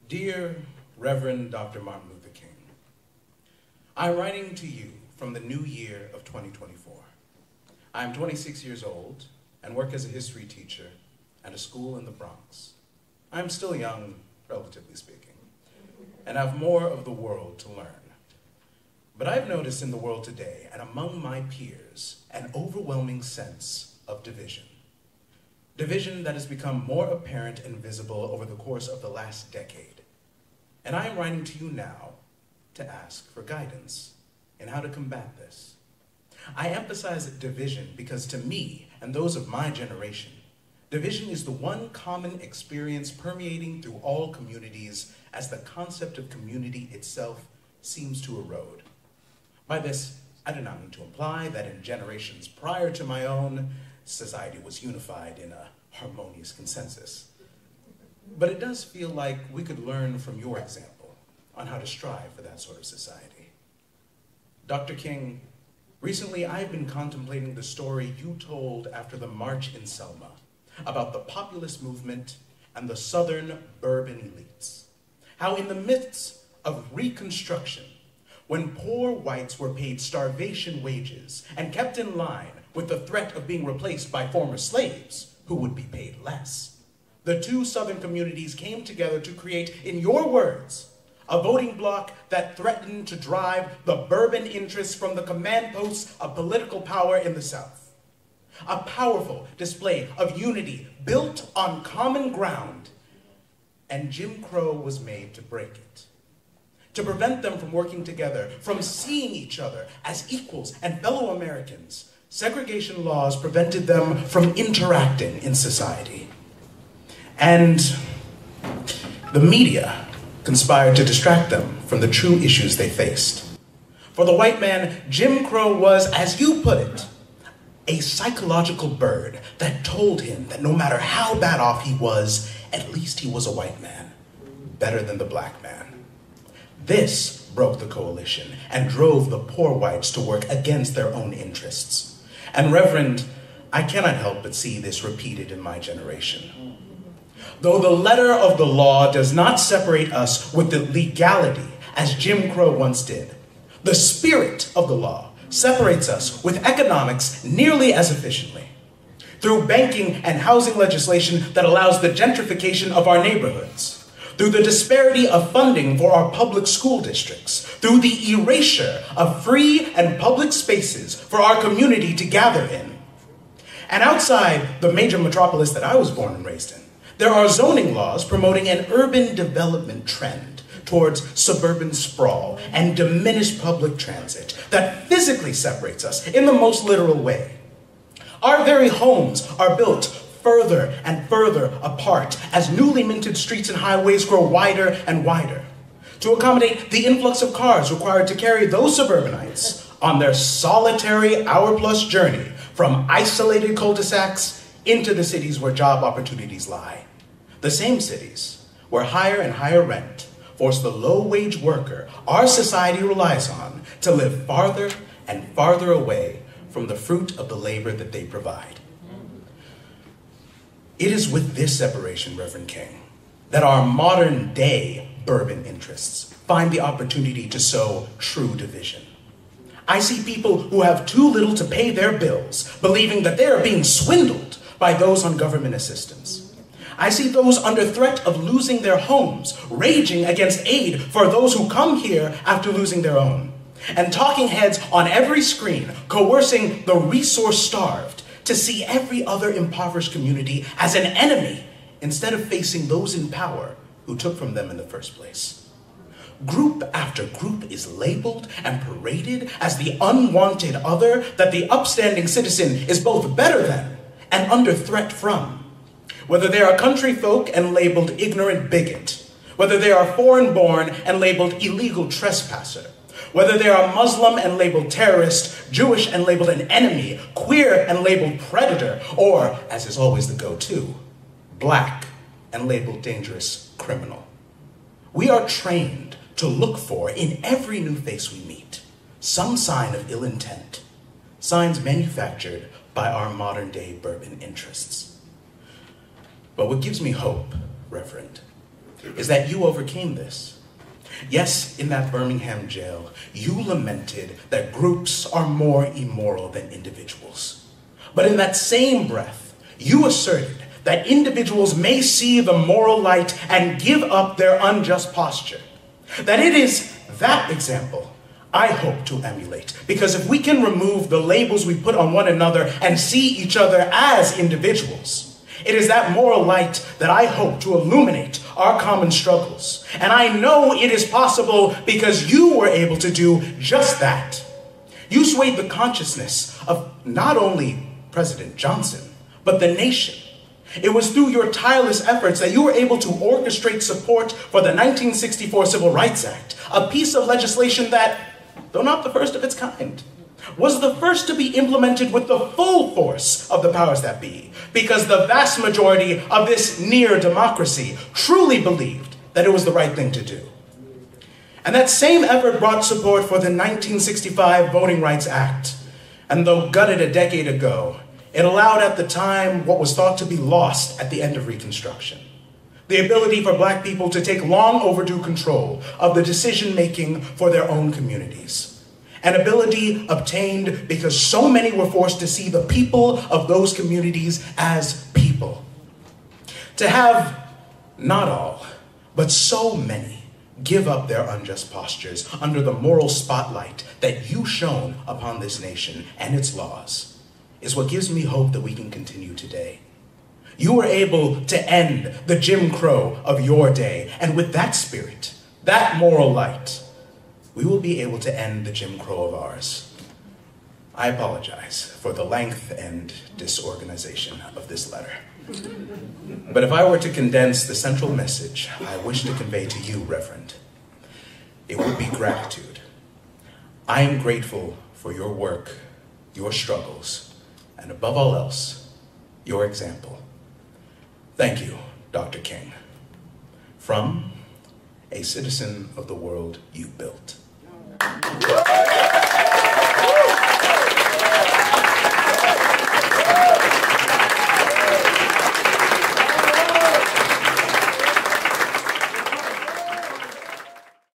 Dear Reverend Dr. Martin Luther King, I'm writing to you from the new year of 2024. I'm 26 years old and work as a history teacher at a school in the Bronx. I'm still young, relatively speaking, and have more of the world to learn. But I've noticed in the world today and among my peers an overwhelming sense of division. Division that has become more apparent and visible over the course of the last decade. And I am writing to you now to ask for guidance in how to combat this. I emphasize division because to me and those of my generation, division is the one common experience permeating through all communities as the concept of community itself seems to erode. By this, I do not mean to imply that in generations prior to my own, society was unified in a harmonious consensus. But it does feel like we could learn from your example on how to strive for that sort of society. Dr. King, recently I've been contemplating the story you told after the march in Selma about the populist movement and the Southern urban elites. How in the midst of Reconstruction, when poor whites were paid starvation wages and kept in line with the threat of being replaced by former slaves who would be paid less, the two Southern communities came together to create, in your words, a voting bloc that threatened to drive the Bourbon interests from the command posts of political power in the South. A powerful display of unity built on common ground, and Jim Crow was made to break it. To prevent them from working together, from seeing each other as equals and fellow Americans, segregation laws prevented them from interacting in society. And the media conspired to distract them from the true issues they faced. For the white man, Jim Crow was, as you put it, a psychological bird that told him that no matter how bad off he was, at least he was a white man, better than the black man. This broke the coalition and drove the poor whites to work against their own interests. And Reverend, I cannot help but see this repeated in my generation. Though the letter of the law does not separate us with the legality, as Jim Crow once did, the spirit of the law separates us with economics nearly as efficiently. Through banking and housing legislation that allows the gentrification of our neighborhoods, through the disparity of funding for our public school districts, through the erasure of free and public spaces for our community to gather in. And outside the major metropolis that I was born and raised in, there are zoning laws promoting an urban development trend towards suburban sprawl and diminished public transit that physically separates us in the most literal way. Our very homes are built further and further apart as newly minted streets and highways grow wider and wider to accommodate the influx of cars required to carry those suburbanites on their solitary hour-plus journey from isolated cul-de-sacs into the cities where job opportunities lie. The same cities where higher and higher rent force the low-wage worker our society relies on to live farther and farther away from the fruit of the labor that they provide. It is with this separation, Reverend King, that our modern-day Bourbon interests find the opportunity to sow true division. I see people who have too little to pay their bills, believing that they are being swindled by those on government assistance. I see those under threat of losing their homes, raging against aid for those who come here after losing their own, and talking heads on every screen coercing the resource-starved to see every other impoverished community as an enemy instead of facing those in power who took from them in the first place. Group after group is labeled and paraded as the unwanted other that the upstanding citizen is both better than and under threat from. Whether they are country folk and labeled ignorant bigot, whether they are foreign-born and labeled illegal trespasser, whether they are Muslim and labeled terrorist, Jewish and labeled an enemy, queer and labeled predator, or, as is always the go-to, black and labeled dangerous criminal. We are trained to look for, in every new face we meet, some sign of ill intent, signs manufactured by our modern-day Bourbon interests. But what gives me hope, Reverend, is that you overcame this. Yes, in that Birmingham jail, you lamented that groups are more immoral than individuals. But in that same breath, you asserted that individuals may see the moral light and give up their unjust posture. That it is that example I hope to emulate, because if we can remove the labels we put on one another and see each other as individuals, it is that moral light that I hope to illuminate our common struggles. And I know it is possible because you were able to do just that. You swayed the consciousness of not only President Johnson, but the nation. It was through your tireless efforts that you were able to orchestrate support for the 1964 Civil Rights Act, a piece of legislation that, though not the first of its kind, was the first to be implemented with the full force of the powers that be, because the vast majority of this near democracy truly believed that it was the right thing to do. And that same effort brought support for the 1965 Voting Rights Act, and though gutted a decade ago, it allowed at the time what was thought to be lost at the end of Reconstruction: the ability for Black people to take long overdue control of the decision-making for their own communities. An ability obtained because so many were forced to see the people of those communities as people. To have not all, but so many give up their unjust postures under the moral spotlight that you shone upon this nation and its laws is what gives me hope that we can continue today. You were able to end the Jim Crow of your day, and with that spirit, that moral light, we will be able to end the Jim Crow of ours. I apologize for the length and disorganization of this letter. But if I were to condense the central message I wish to convey to you, Reverend, it would be gratitude. I am grateful for your work, your struggles, and above all else, your example. Thank you, Dr. King. From a citizen of the world you built.